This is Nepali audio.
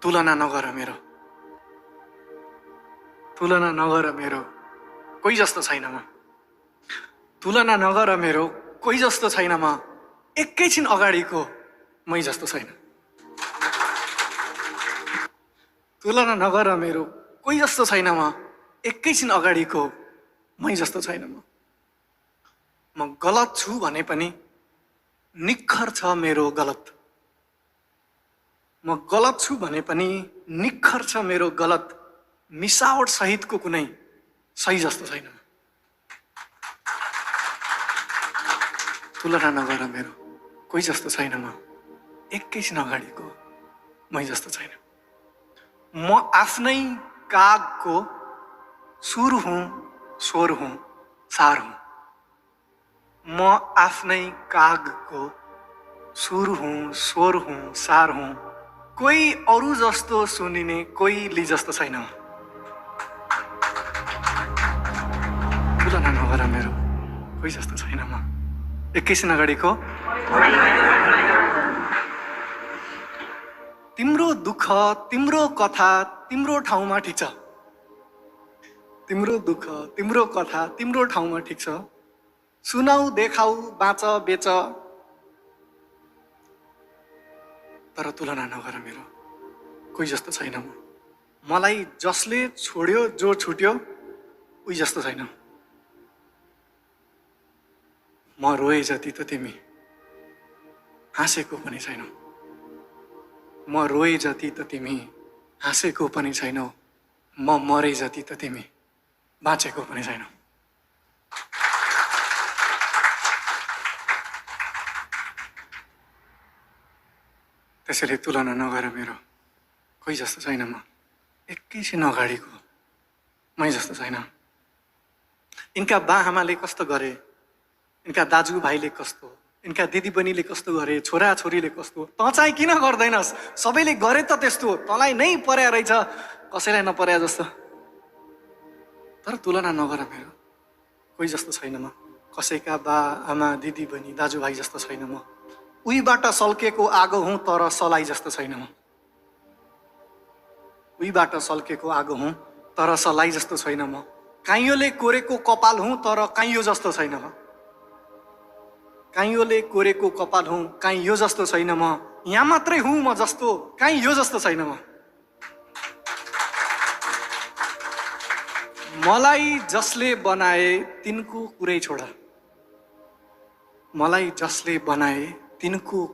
तुलना नगर मेरो, तुलना नगर मेरो, कोही जस्तो छैन म। तुलना नगर मेरो, कोही जस्तो छैन म। एकैछिन अगाडिको मै जस्तो छैन। तुलना नगर मेरो, कोही जस्तो छैन म। एकैछिन अगाडिको मै जस्तो छैन म। म गलत छु भने पनि निखर छ मेरो गलत। म गलत छु भने पनि निखर छ मेरो गलत। मिसावट सहितको कुनै सही जस्तो छैन। तुलना नगर मेरो, कोही जस्तो छैन म। एकैछिन अगाडिको मै जस्तो छैन। म आफ्नै कागको सुर हुँ, स्वर हुँ, सार हुँ। म आफ्नै कागको सुर हुँ, स्वर हुँ, सार हुँ। कोही अरू जस्तो सुनिने कोहीले जस्तो छैन। तुलना नगर मेरो, कोही जस्तो छैन म। एकैछिन अगाडिको तिम्रो दुःख, तिम्रो कथा तिम्रो ठाउँमा ठिक छ। तिम्रो दुःख, तिम्रो कथा तिम्रो ठाउँमा ठिक छ। सुनाऊ, देखाऊ, बाँच, बेच, तर तुलना नगर मेरो, कोही जस्तो छैन म। मलाई जसले छोड्यो, जो छुट्यो, उही जस्तो छैन। म रोए जति त तिमी हाँसेको पनि छैनौ। म रोए जति त तिमी हाँसेको पनि छैनौ। म मरे जति त तिमी बाँचेको पनि छैनौ। त्यसैले तुलना नगर मेरो, कोही जस्तो छैन म। एकैछिन अगाडिको मै जस्तो छैन। यिनका बा आमाले कस्तो गरे, यिनका दाजुभाइले कस्तो, यिनका दिदीबहिनीले कस्तो गरे, छोरा छोरीले कस्तो, तँ चाहिँ किन गर्दैनस्? सबैले गरे त त्यस्तो, तँलाई नै पर्या रहेछ, कसैलाई नपर्या जस्तो। तर तुलना नगर मेरो, कोही जस्तो छैन म। कसैका बा आमा दिदीबहिनी दाजुभाइ जस्तो छैन म। उहीबाट सल्केको आगो हुँ, तर सलाई जस्तो छैन म। उहीबाट सल्केको आगो हुँ, तर सलाई जस्तो छैन म। काइयोले कोरेको कपाल हुँ, तर काइयो जस्तो छैन म। काइयोले कोरेको कपाल हुँ, काहीँ यो जस्तो छैन म। यहाँ मात्रै हुँ म जस्तो, काहीँ यो जस्तो छैन म। मलाई जसले बनाए तिनको कुरै छोड। मलाई जसले बनाए तिनको